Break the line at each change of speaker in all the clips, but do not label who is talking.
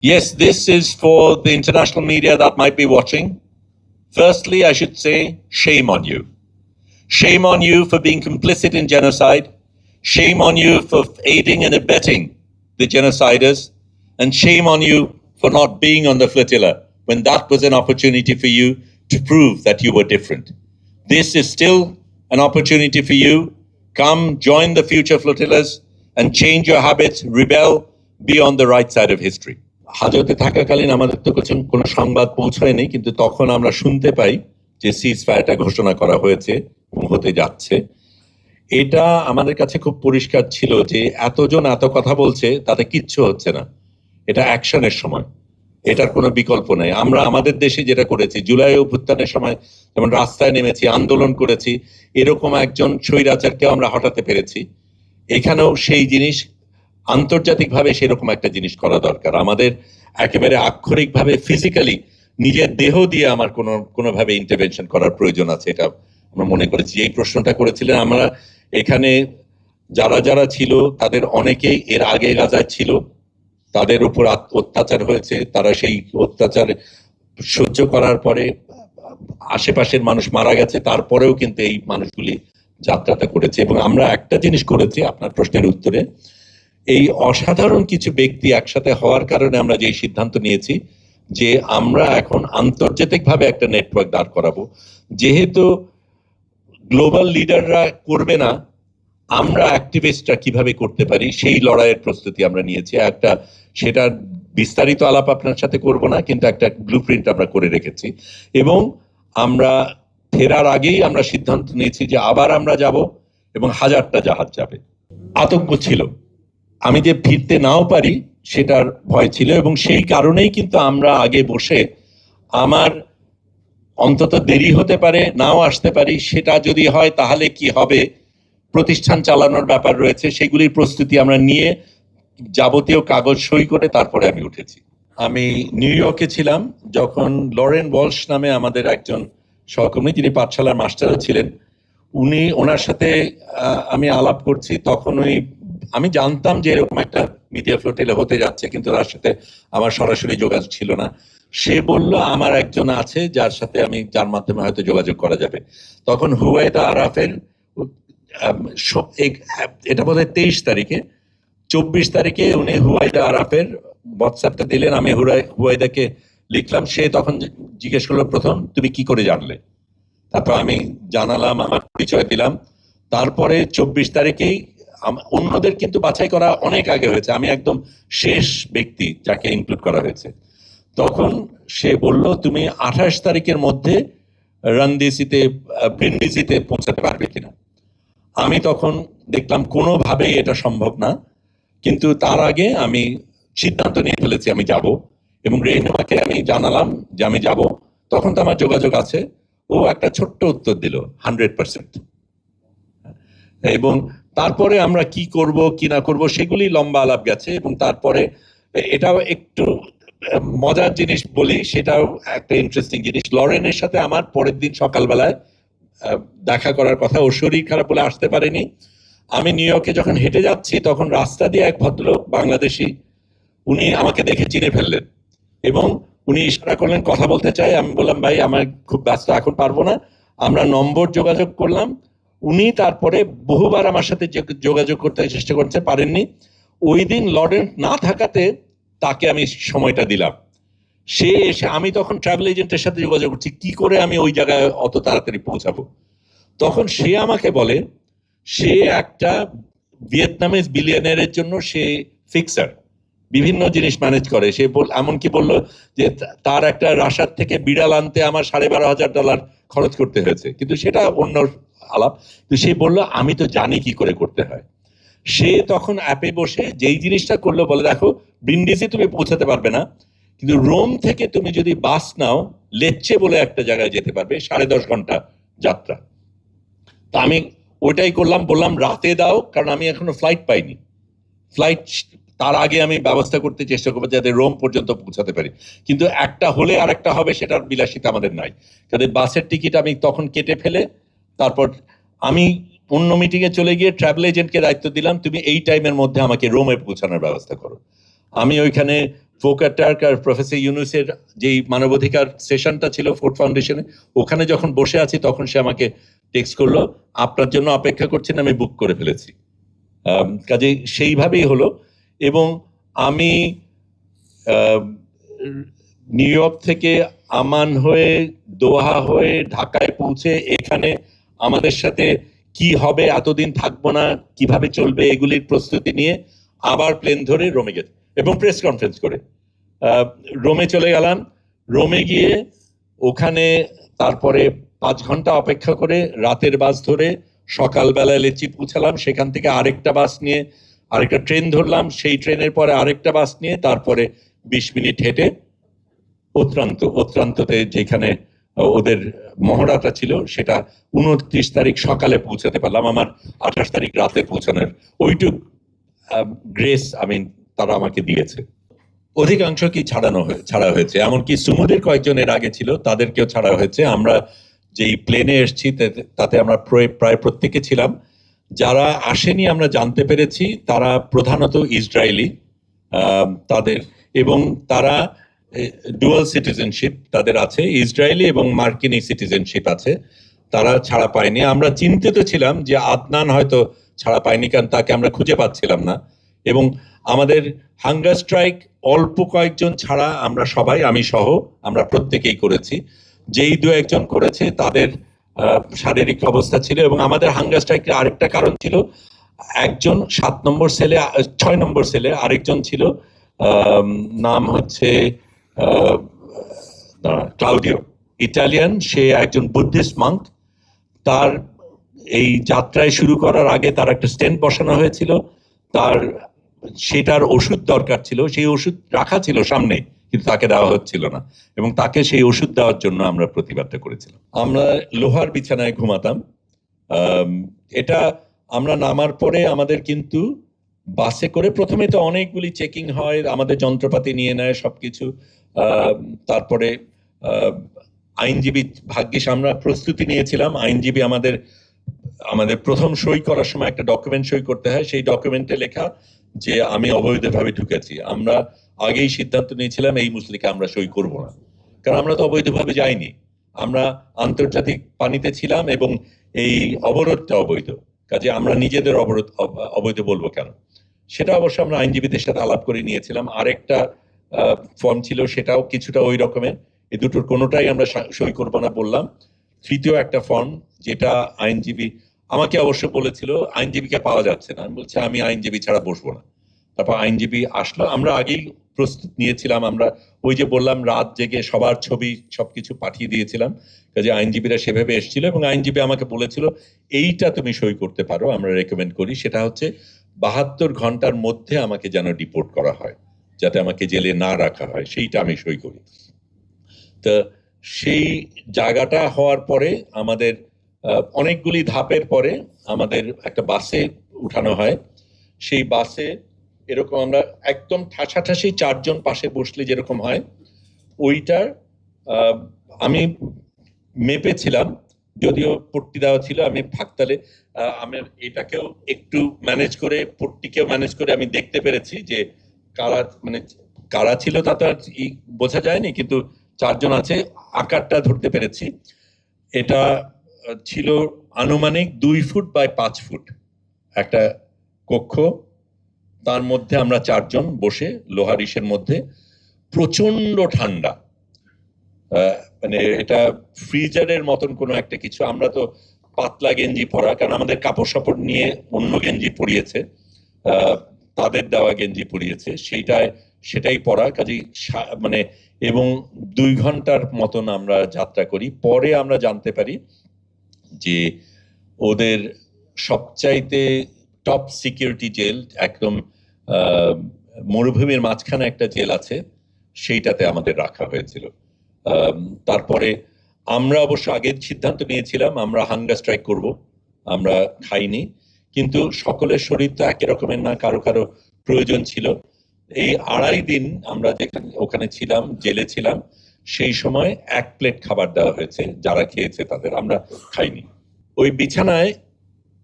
Yes, this is for the international media that might be watching. Firstly, I should say, shame on you. Shame on you for being complicit in genocide. Shame on you for aiding and abetting the genociders. And shame on you for not being on the flotilla when that was an opportunity for you to prove that you were different. This is still an opportunity for you. Come, join the future flotillas and change your habits, rebel, be on the right side of history. হাজতে থাকাকালীন আমাদের তো কোনো সংবাদ পৌঁছায়নি, কিন্তু তখন আমরা শুনতে পাই যে সিজ ফায়ারটা ঘোষণা করা হয়েছে এবং হতে যাচ্ছে। এটা আমাদের কাছে খুব পরিষ্কার ছিল যে এতজন এত কথা বলছে তাতে কিচ্ছু হচ্ছে না, এটা অ্যাকশনের সময়, এটার কোনো বিকল্প নেই। আমরা আমাদের দেশে যেটা করেছি, জুলাই অভ্যুত্থানের সময় যেমন রাস্তায় নেমেছি, আন্দোলন করেছি, এরকম একজন স্বৈরাচারকে আমরা হটাতে পেরেছি। এখানেও সেই জিনিস আন্তর্জাতিকভাবে সেরকম একটা জিনিস করা দরকার। আমাদের একেবারে আক্ষরিকভাবে ফিজিক্যালি নিজের দেহ দিয়ে আমার কোনোভাবে ইন্টারভেনশন করার প্রয়োজন আছে, এটা আমরা মনে করেছি। এই প্রশ্নটা করেছিলেন, আমরা এখানে যারা যারা ছিল তাদের অনেকেই এর আগে গাজায় ছিল, তাদের উপর অত্যাচার হয়েছে, তারা সেই অত্যাচার সহ্য করার পরে আশেপাশের মানুষ মারা গেছে, তারপরেও কিন্তু এই মানুষগুলি যাত্রাটা করেছে। এবং আমরা একটা জিনিস করেছি আপনার প্রশ্নের উত্তরে, এই অসাধারণ কিছু ব্যক্তি একসাথে হওয়ার কারণে আমরা যে সিদ্ধান্ত নিয়েছি যে আমরা এখন আন্তর্জাতিকভাবে একটা নেটওয়ার্ক দাঁড় করাবো। যেহেতু গ্লোবাল লিডাররা করবে না, আমরা অ্যাক্টিভিস্টরা কিভাবে করতে পারি সেই লড়াইয়ের প্রস্তুতি আমরা নিয়েছি। একটা সেটা বিস্তারিত আলাপ আপনার সাথে করব না, কিন্তু একটা ব্লুপ্রিন্ট আমরা করে রেখেছি। এবং আমরা ফেরার আগেই আমরা সিদ্ধান্ত নিয়েছি যে আবার আমরা যাব এবং 1000টা জাহাজ যাবে। আতঙ্ক ছিল, আমি যে ফিরতে নাও পারি সেটার ভয় ছিল, এবং সেই কারণেই কিন্তু আমরা আগে বসে, আমার অন্তত দেরি হতে পারে, নাও আসতে পারি, সেটা যদি হয় তাহলে কি হবে, প্রতিষ্ঠান চালানোর ব্যাপার রয়েছে, সেগুলির প্রস্তুতি আমরা নিয়ে যাবতীয় কাগজ সই করে তারপরে আমি উঠেছি। আমি নিউ ইয়র্কে ছিলাম যখন লরেন ওয়ালশ নামে আমাদের একজন সহকর্মী, যিনি পাঠশালার মাস্টারও ছিলেন, ওনার সাথে আমি আলাপ করছি। তখন আমি জানতাম যে এরকম একটা মিডিয়া ফ্লোটিলা হতে যাচ্ছে, কিন্তু তার সাথে আমার সরাসরি যোগাযোগ ছিল না। সে বলল আমার একজন আছে যার মাধ্যমে হয়তো যোগাযোগ করা যাবে। তখন হুয়াইদা আরাফের, এটা বোধহয় 23 তারিখে, 24 তারিখে উনি হুয়াইদা আরাফের হোয়াটসঅ্যাপটা দিলেন। আমি হুয়াইদাকে লিখলাম, সে তখন জিজ্ঞেস করলো প্রথম, তুমি কি করে জানলে? তারপর আমি জানালাম, আমার পরিচয় দিলাম। তারপরে 24 তারিখেই অন্যদের কিন্তু বাছাই করা অনেক আগে হয়েছে, আমি একদম শেষ ব্যক্তি যাকে ইনক্লুড করা হয়েছে। তখন সে বলল তুমি 28 তারিখের মধ্যে ব্রিন্ডিসিতে পৌঁছাতে পারবে কিনা। আমি তখন দেখলাম কোনোভাবেই এটা সম্ভব না, কিন্তু তার আগে আমি সিদ্ধান্ত নিয়ে ফেলেছি আমি যাব, এবং রেহনুমাকে আমি জানালাম যে আমি যাব। তখন তো আমার যোগাযোগ আছে, ও একটা ছোট্ট উত্তর দিল 100%। এবং তারপরে আমরা কি করব কি না করব সেগুলি লম্বা আলাপ গেছে। এবং তারপরে এটাও একটু মজার জিনিস বলি, সেটাও একটা ইন্টারেস্টিং জিনিস। লরেনের সাথে আমার পরের দিন সকালবেলায় দেখা করার কথা, ও শরীর খারাপ বলে আসতে পারেনি। আমি নিউ ইয়র্কে যখন হেঁটে যাচ্ছি তখন রাস্তা দিয়ে এক ভদ্রলোক বাংলাদেশি, উনি আমাকে দেখে চিনে ফেললেন এবং উনি ইশারা করলেন কথা বলতে চাই। আমি বললাম ভাই আমার খুব ব্যস্ত, এখন পারবো না। আমরা নম্বর যোগাযোগ করলাম। উনি তারপরে বহুবার আমার সাথে যোগাযোগ করতে চেষ্টা করতে পারেননি। ওই দিন লরেন্স না থাকাতে তাকে আমি সময়টা দিলাম। সে এসে, আমি তখন ট্রাভেল এজেন্টের সাথে যোগাযোগ করছি কি করে আমি ওই জায়গায় অত তাড়াতাড়ি পৌঁছাবো। তখন সে আমাকে বলে সে একটা ভিয়েতনামিজ বিলিয়নারের জন্য সে ফিক্সার, বিভিন্ন জিনিস ম্যানেজ করে। সে এমনকি বললো যে তার একটা রাশিয়ার থেকে বিড়াল আনতে আমার $12,500 খরচ করতে হয়েছে, কিন্তু সেটা অন্য আলাপ। তো সে বললো আমি তো জানি কি করে করতে হয়। সে তখন অ্যাপে বসে যেই জিনিসটা করলো, বলে দেখো ব্রিন্ডিসি তুমি পৌঁছাতে পারবে না, কিন্তু রোম থেকে তুমি যদি বাস নাও লেচ্চে বলে একটা জায়গায় যেতে পারবে, 10.5 ঘন্টা যাত্রা। তা আমি ওইটাই করলাম, বললাম রাতে দাও, কারণ আমি এখনো ফ্লাইট পাইনি। ফ্লাইট তার আগে আমি ব্যবস্থা করতে চেষ্টা করবো যাতে রোম পর্যন্ত পৌঁছাতে পারি, কিন্তু একটা হলে আর একটা হবে সেটার বিলাসিতা আমাদের নাই। যাতে বাসের টিকিট আমি তখন কেটে ফেলে তারপর আমি অন্য মিটিংয়ে চলে গিয়ে ট্রাভেল এজেন্টকে দায়িত্ব দিলাম তুমি এই টাইমের মধ্যে আমাকে রোমে পৌঁছানোর ব্যবস্থা করো। আমি ওইখানে ফোকার টার্ক আর প্রফেসর ইউনুসের যেই মানবাধিকার সেশনটা ছিল ফোর্ড ফাউন্ডেশনে, ওখানে যখন বসে আছি তখন সে আমাকে টেক্সট করলো, আপনার জন্য অপেক্ষা করছেন, আমি বুক করে ফেলেছি। কাজে সেইভাবেই হলো। এবং আমি নিউ ইয়র্ক থেকে আমান হয়ে, দোহা হয়ে, ঢাকায় পৌঁছে এখানে আমাদের সাথে কি হবে, এতদিন থাকবো না, কিভাবে চলবে, এগুলির প্রস্তুতি নিয়ে আবার প্লেন ধরে রোমে গেছে এবং প্রেস কনফারেন্স করে রোমে চলে গেলাম। রোমে গিয়ে ওখানে তারপরে 5 ঘন্টা অপেক্ষা করে রাতের বাস ধরে সকালবেলায় লেচি পৌঁছালাম। সেখান থেকে আরেকটা বাস নিয়ে আরেকটা ট্রেন ধরলাম, সেই ট্রেনের পরে আরেকটা বাস নিয়ে তারপরে 20 মিনিট হেঁটে অত্যন্ততে যেখানে ওদের মহড়াটা ছিল সেটা 29 তারিখ সকালে পৌঁছাতে পারলাম। আমার 28 তারিখ রাতে পৌঁছানোর ওইটুক গ্রেস তারা আমাকে দিয়েছে। অধিকাংশ কি ছাড়া হয়েছে, এমনকি সুমুদের কয়েকজনের আগে ছিল তাদেরকেও ছাড়া হয়েছে। আমরা যেই প্লেনে এসেছি তাতে আমরা প্রায় প্রত্যেকে ছিলাম। যারা আসেনি আমরা জানতে পেরেছি তারা প্রধানত ইসরায়েলি, তাদের এবং তারা ডুয়াল সিটিজেনশিপ তাদের আছে, ইসরায়েলি এবং মার্কিনী সিটিজেনশিপ আছে, তারা ছাড়া পায়নি। আমরা চিন্তিত ছিলাম যে আদনান হয়তো ছাড়া পায়নি, কারণ তাকে আমরা খুঁজে পাচ্ছিলাম না। এবং আমাদের হাঙ্গার স্ট্রাইক অল্প কয়েকজন ছাড়া আমরা সবাই, আমি সহ, আমরা প্রত্যেকেই করেছি। যেই 2-1 করেছে তাদের শারীরিক অবস্থা ছিল। এবং আমাদের হাঙ্গার স্ট্রাইকের আরেকটা কারণ ছিল, একজন 7 নম্বর সেলে, 6 নম্বর সেলে আরেকজন ছিল, নাম হচ্ছে ক্লাউডিও, ইটালিয়ান, সে একজন বুদ্ধিস্ট মাঙ্ক। তার এই যাত্রায় শুরু করার আগে তার একটা স্টেন্ট বসানো হয়েছিল, তার সেটার ওষুধ দরকার ছিল, সেই ওষুধ রাখা ছিল সামনে কিন্তু তাকে দেওয়া হচ্ছিল না, এবং তাকে সেই ওষুধ দেওয়ার জন্য আমরা প্রতিবাদটা করেছিলাম। আমরা লোহার বিছানায় ঘুমাতাম। এটা আমরা নামার পরে আমাদের কিন্তু বাসে করে প্রথমে তো অনেকগুলি চেকিং হয়, আমাদের যন্ত্রপাতি নিয়ে নেয় সবকিছু। তারপরে আইনজীবী, ভাগ্যিস আমরা প্রস্তুতি নিয়েছিলাম, আইনজীবী আমাদের প্রথম সই করার সময় একটা ডকুমেন্ট সই করতে হয়, সেই ডকুমেন্টে লেখা যে আমি অবৈধভাবে ঢুকেছি। আমরা আগেই সিদ্ধান্ত নিয়েছিলাম এই মুসলিকে আমরা সই করব না, কারণ আমরা তো অবৈধভাবে যাইনি, আমরা আন্তর্জাতিক পানিতে ছিলাম এবং এই অবরোধটা অবৈধ, কাজে আমরা নিজেদের অবৈধ বলবো কেন। সেটা অবশ্য আমরা আইনজীবীদের সাথে আলাপ করে নিয়েছিলাম। আরেকটা ফর্ম ছিল, সেটাও কিছুটা ওই রকমের, এই দুটোর কোনোটাই আমরা সই করবো না বললাম। তৃতীয় একটা ফর্ম, যেটা আইনজীবী আমাকে অবশ্য বলেছিল আইনজীবীকে পাওয়া যাচ্ছে না, আমি বলছি আমি আইনজীবী ছাড়া বসবো না। তারপর আইনজীবী আসলো, আমরা আগেই প্রস্তুত নিয়েছিলাম, আমরা ওই যে বললাম রাত জেগে সবার ছবি সবকিছু পাঠিয়ে দিয়েছিলাম, কাজে আইনজীবীরা সেভাবে এসেছিল। এবং আইনজীবী আমাকে বলেছিল এইটা তুমি সই করতে পারো, আমরা রেকমেন্ড করি, সেটা হচ্ছে 72 ঘন্টার মধ্যে আমাকে যেন ডিপোর্ট করা হয়, যাতে আমাকে জেলে না রাখা হয়, সেইটা আমি সই করি। তো সেই জায়গাটা হওয়ার পরে আমাদের অনেকগুলি ধাপের পরে আমাদের একটা বাসে উঠানো হয়। সেই বাসে এরকম আমরা একদম ঠাসাঠাসি 4 জন পাশে বসলে যেরকম হয়, ওইটার আমি মেপেছিলাম, যদিও পট্টি দেওয়া ছিল, আমি ফাঁকতালে আমার এটাকেও একটু ম্যানেজ করে, পট্টিকেও ম্যানেজ করে আমি দেখতে পেরেছি যে কারা ছিল তা তো আর বোঝা যায়নি, কিন্তু 4 জন আছে, আকারটা ধরতে পেরেছি। এটা ছিল আনুমানিক 2 ফুট বাই 5 ফুট একটা কক্ষ, তার মধ্যে আমরা 4 জন বসে লোহার ইসের মধ্যে, প্রচন্ড ঠান্ডা, এটা ফ্রিজারের মতন কোনো একটা কিছু। আমরা তো পাতলা গেঞ্জি পরা, কারণ আমাদের কাপড় সাপড় নিয়ে অন্য গেঞ্জি পরিয়েছে, তাদের দেওয়া গেঞ্জি পরিয়েছে, সেটাই পরা, কাজেই এবং 2 ঘন্টার মতন আমরা যাত্রা করি। পরে আমরা জানতে পারি যে ওদের সবচাইতে টপ সিকিউরিটি জেল, একদম মরুভূমির মাঝখানে একটা জেল আছে, সেইটাতে আমাদের রাখা হয়েছিল। তারপরে আমরা অবশ্য আগের সিদ্ধান্ত নিয়েছিলাম আমরা হাঙ্গার স্ট্রাইক করব, আমরা খাইনি, কিন্তু সকলের শরীর তো একই রকমের না, কারো কারো প্রয়োজন ছিল। এই 2.5 দিন আমরা যেখানে ওখানে ছিলাম, জেলে ছিলাম, সেই সময় 1 প্লেট খাবার দেওয়া হয়েছে, যারা খেয়েছে তাদের, আমরা খাইনি। ওই বিছানায়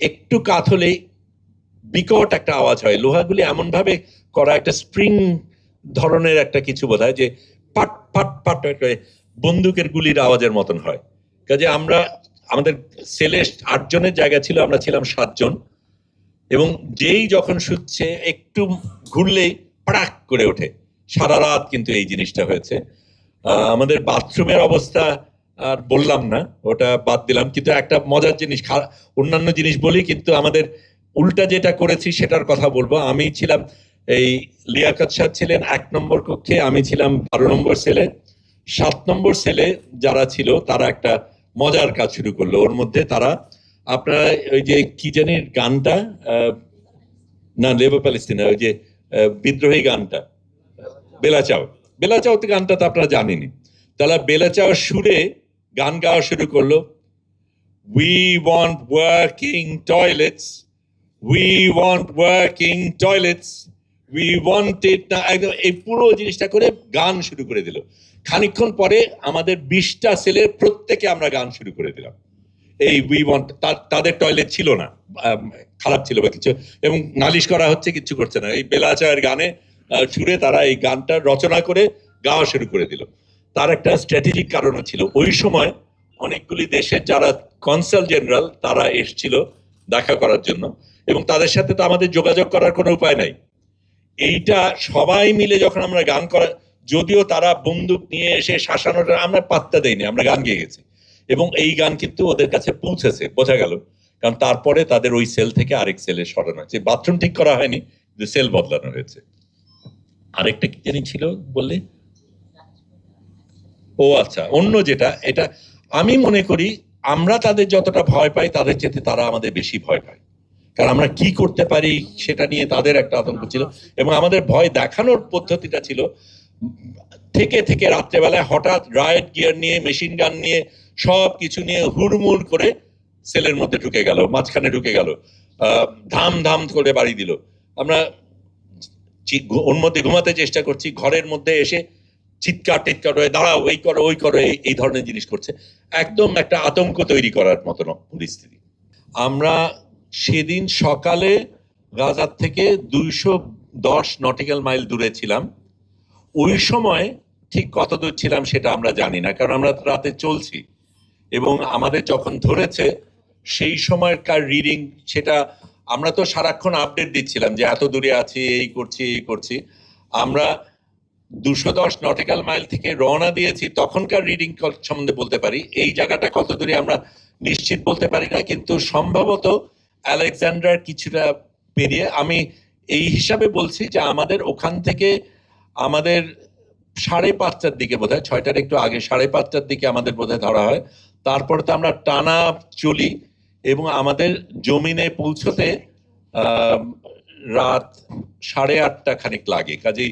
একটু কাত হলেই বিকট একটা আওয়াজ হয়, লোহাগুলি এমন ভাবে করা, একটা স্প্রিং ধরনের একটা কিছু বোধহয়, যে পাট পাট পাট করে বন্দুকের গুলির আওয়াজের মতন হয়। কাজে আমরা আমাদের সেলে 8 জনের জায়গা ছিল, আমরা ছিলাম 7 জন, এবং যেই যখন শুচ্ছে একটু ঘুরলেই পাড়াক করে ওঠে। সারা রাত কিন্তু এই জিনিসটা হয়েছে। আমাদের বাথরুমের অবস্থা আর বললাম না, ওটা বাদ দিলাম। কিন্তু একটা মজার জিনিস, অন্যান্য জিনিস বলি, কিন্তু আমাদের উল্টা যেটা করেছি সেটার কথা বলবো। আমি ছিলাম, এই লিয়াকত সাহেব ছিলেন 1 নম্বর কক্ষে, আমি ছিলাম 12 নম্বর সেলে। 7 নম্বর সেলে যারা ছিল তারা একটা মজার কাজ শুরু করলো। ওর মধ্যে তারা, আপনারা ওই যে কি জানি গানটা, না লেবার প্যালেস্টিনা, ওই যে বিদ্রোহী গানটা বেলাচাও, বেলাচাও গানটা তো আপনারা জানেনই। তাহলে বেলাচাও সুরে গান গাওয়া শুরু করলো, we want working toilets, we want working toilets, we want ইট না, একদম এই পুরো জিনিসটা করে গান শুরু করে দিল। খানিকক্ষণ পরে আমাদের 20টা সেলের প্রত্যেকে আমরা গান শুরু করে দিলাম এই উই ওয়ান্ট। তাদের টয়লেট ছিল না, খারাপ ছিল বা কিছু, এবং নালিশ করা হচ্ছে, কিছু করছে না। এই বেলাচায়ের গানে সুরে তারা এই গানটা রচনা করে গাওয়া শুরু করে দিল। তার একটা স্ট্র্যাটেজিক কারণও ছিল। ওই সময় অনেকগুলি দেশের যারা কনসাল জেনারেল তারা এসেছিল দেখা করার জন্য, এবং তাদের সাথে তো আমাদের যোগাযোগ করার কোনো উপায় নাই। এইটা সবাই মিলে যখন আমরা গান করা, যদিও তারা বন্দুক নিয়ে এসে শাসানোটা আমরা পাত্তা দেইনি, আমরা গান গেয়ে গেছি, এবং এই গান কিন্তু ওদের কাছে পৌঁছেছে, বোঝা গেল। কারণ তারপরে তাদের ওই সেল থেকে আরেক সেলে সরানো হয়েছে। বাথরুম ঠিক করা হয়নি, কিন্তু সেল বদলানো হয়েছে। আরেকটা কি জানি ছিল বললে, ও আচ্ছা, অন্য যেটা, এটা আমি মনে করি আমরা তাদের যতটা ভয় পাই তাদের চেয়ে তারা আমাদের বেশি ভয় পায়। কারণ আমরা কি করতে পারি সেটা নিয়ে তাদের একটা আতঙ্ক ছিল, এবং আমাদের ভয় দেখানোর পদ্ধতিটা ছিল থেকে থেকে রাত্রেবেলায় হঠাৎ রায়েট গিয়ার নিয়ে, মেশিন গান নিয়ে, সব কিছু নিয়ে হুড়মুড় করে সেলের মধ্যে ঢুকে গেল, মাঝখানে ঢুকে গেল, ধাম ধাম করে বাড়ি দিল। আমরা ওর মধ্যে ঘুমাতে চেষ্টা করছি, ঘরের মধ্যে এসে চিৎকার টিৎকার হয়ে দাঁড়াও, এই করো ওই করো, এই ধরনের জিনিস করছে। একদম একটা আতঙ্ক তৈরি করার মতন পরিস্থিতি। আমরা সেদিন সকালে গাজার থেকে 210 নটিক্যাল মাইল দূরে ছিলাম। ওই সময় ঠিক কত দূর ছিলাম সেটা আমরা জানি না, কারণ আমরা রাতে চলছি, এবং আমাদের যখন ধরেছে সেই সময়কার রিডিং, সেটা আমরা তো সারাক্ষণ আপডেট দিচ্ছিলাম যে এত দূরে আছি, এই করছি এই করছি। আমরা 210 নটিক্যাল মাইল থেকে রওনা দিয়েছি, তখনকার রিডিং সম্বন্ধে বলতে পারি। এই জায়গাটা কত দূরে আমরা নিশ্চিত বলতে পারি না, কিন্তু সম্ভবত আলেকজান্ডার কিছুটা পেরিয়ে। আমি এই হিসাবে বলছি যে আমাদের ওখান থেকে আমাদের 5:30টার দিকে, বোধহয় 6টার একটু আগে, 5:30টার দিকে আমাদের বোধহয় ধরা হয়। তারপর তো আমরা টানা চলি, এবং আমাদের জমিনে পৌঁছতে রাত 8:30 খানিক লাগে। কাজেই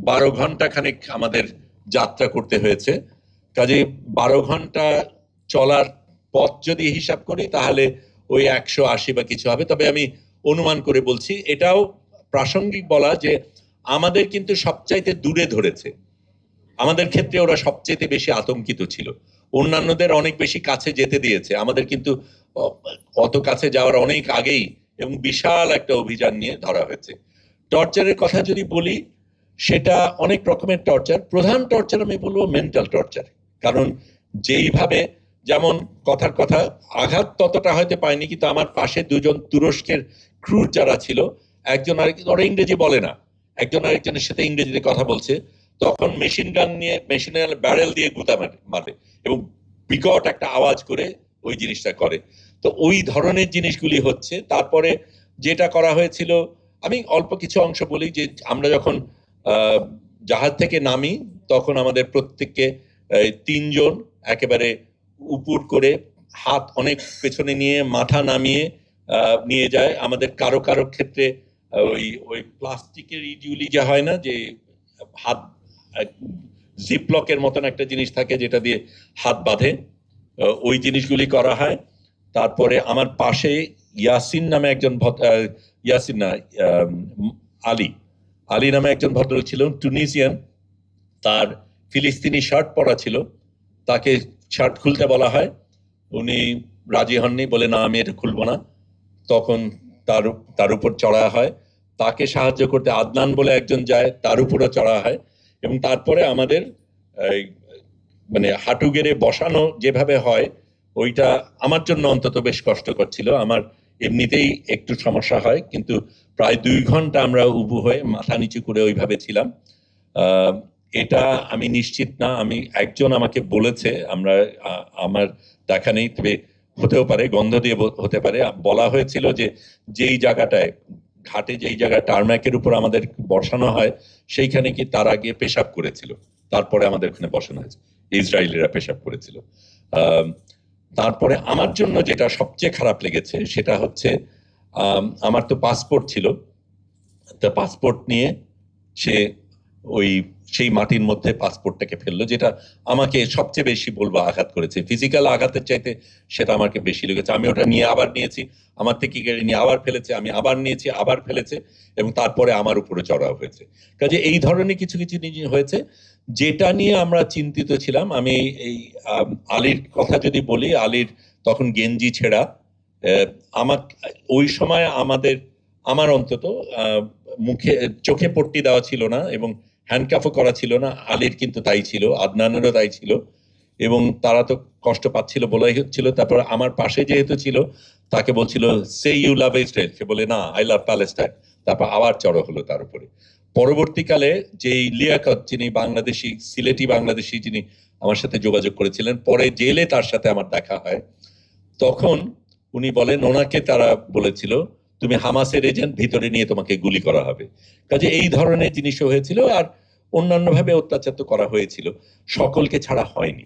12 ঘন্টা খানিক আমাদের যাত্রা করতে হয়েছে। কাজেই 12 ঘন্টা চলার পথ যদি হিসাব করি তাহলে ওই 180 বা কিছু হবে। তবে আমি অনুমান করে বলছি। এটাও প্রাসঙ্গিক বলা যে আমাদের কিন্তু সবচাইতে দূরে ধরেছে, আমাদের ক্ষেত্রে ওরা সবচেয়ে বেশি আতঙ্কিত ছিল। অন্যান্যদের অনেক বেশি কাছে যেতে দিয়েছে, আমাদের কিন্তু অত কাছে যাওয়ার অনেক আগেই এবং বিশাল একটা অভিযান নিয়ে ধরা হয়েছে। টর্চারের কথা যদি বলি, সেটা অনেক রকমের টর্চার। প্রধান টর্চার আমি বলবো মেন্টাল টর্চার। কারণ যেইভাবে, যেমন কথার কথা, আঘাত ততটা হয়তো পায়নি, কিন্তু আমার পাশে 2জন তুরস্কের ক্রু যারা ছিল, একজন আরেকজন, ওরা ইংরেজি বলে না, একজন আরেকজনের সাথে ইংরেজিতে কথা বলছে, তখন মেশিন গান নিয়ে, মেশিনের ব্যারেল দিয়ে গুতা মারে এবং বিকট একটা আওয়াজ করে ওই জিনিসটা করে। তো ওই ধরনের জিনিসগুলি হচ্ছে। তারপরে যেটা করা হয়েছিল, আমি অল্প কিছু অংশ বলি, যে আমরা যখন জাহাজ থেকে নামি তখন আমাদের প্রত্যেককে 3 জন একেবারে উপর করে হাত অনেক পেছনে নিয়ে মাথা নামিয়ে নিয়ে যায়। আমাদের কারো কারো ক্ষেত্রে ওই ওই প্লাস্টিকের ইডিউলি যা হয় না, যে হাত জিপলকের মতন একটা জিনিস থাকে যেটা দিয়ে হাত বাঁধে, ওই জিনিসগুলি করা হয়। তারপরে আমার পাশে ইয়াসিন নামে একজন, ইয়াসিন না, আলী নামে একজন ভদ্রলোক ছিল, টুনিসিয়ান। তার ফিলিস্তিনি শার্ট পরা ছিল, তাকে শার্ট খুলতে বলা হয়, উনি রাজি হননি, বলে না আমি এটা খুলবো না। তখন তার উপর চড়া হয়, তাকে সাহায্য করতে আদনান বলে একজন যায়, তার উপরে চড়া হয় এবং তারপরে আমাদের এই, মানে হাঁটু গেড়ে বসানো যেভাবে হয় ওইটা আমার জন্য অন্তত বেশ কষ্টকর ছিল। আমার এমনিতেই একটু সমস্যা হয়, কিন্তু প্রায় 2 ঘন্টা আমরা উবু হয়ে মাথা নিচু করে ওইভাবে ছিলাম। আহ, এটা আমি নিশ্চিত না, আমি একজন আমাকে বলেছে, আমরা আমার দেখা নেই, তবে হতেও পারে গন্ধ দিয়ে হতে পারে, বলা হয়েছিল যে যেই জায়গাটায় ঘাটে যেই জায়গায় টারম্যাকের উপর আমাদের বসানো হয় সেইখানে কি তার আগে পেশাব করেছিল, তারপরে আমাদের ওখানে বসানো হয়েছে, ইসরায়েলিরা পেশাব করেছিল। আহ, তারপরে আমার জন্য যেটা সবচেয়ে খারাপ লেগেছে সেটা হচ্ছে আমার তো পাসপোর্ট ছিল, তা পাসপোর্ট নিয়ে সে ওই সেই মাটির মধ্যে পাসপোর্টটাকে ফেললো, যেটা আমাকে সবচেয়ে বেশি বলবো আঘাত করেছে, ফিজিক্যাল আঘাতের চাইতে সেটা আমাকে বেশি লেগেছে। আমি ওটা নিয়ে আবার নিয়েছি, আমার থেকে কেড়ে নিয়ে আবার ফেলেছে, আমি আবার নিয়েছি আবার ফেলেছে, এবং তারপরে আমার উপরে চড়াও হয়েছে। কাজে এই ধরনের কিছু কিছু জিনিস হয়েছে যেটা নিয়ে আমরা চিন্তিত ছিলাম। আমি এই আলীর কথা যদি বলি, আলীর তখন গেঞ্জি ছেঁড়া, আমার ওই সময় আমার অন্তত মুখে চোখে পট্টি দেওয়া ছিল না এবং হ্যান্ডকাফও করা ছিল না। আলীর কিন্তু তাই ছিল, আদনানেরও তাই ছিল, এবং তারা তো কষ্ট পাচ্ছিল বলাই হচ্ছিল। তারপর আমার পাশে যেহেতু ছিল, তাকে বলছিল সে ইউ লাভ ইসরায়েল, সে বলে না আই লাভ প্যালেস্টাইন। তারপর আবার চড়ো হলো তার উপরে। পরবর্তীকালে যেই লিয়াকত, যিনি বাংলাদেশি, সিলেটি বাংলাদেশি, যিনি আমার সাথে যোগাযোগ করেছিলেন, পরে জেলে তার সাথে আমার দেখা হয়, তখন উনি বলেন ওনাকে তারা বলেছিল তুমি হামাসের এজেন্ট, ভিতরে নিয়ে তোমাকে গুলি করা হবে। কাজে এই ধরনের জিনিসও হয়েছিল। আর অন্যান্য ভাবে অত্যাচার তো করা হয়েছিল, সকলকে ছাড়া হয়নি।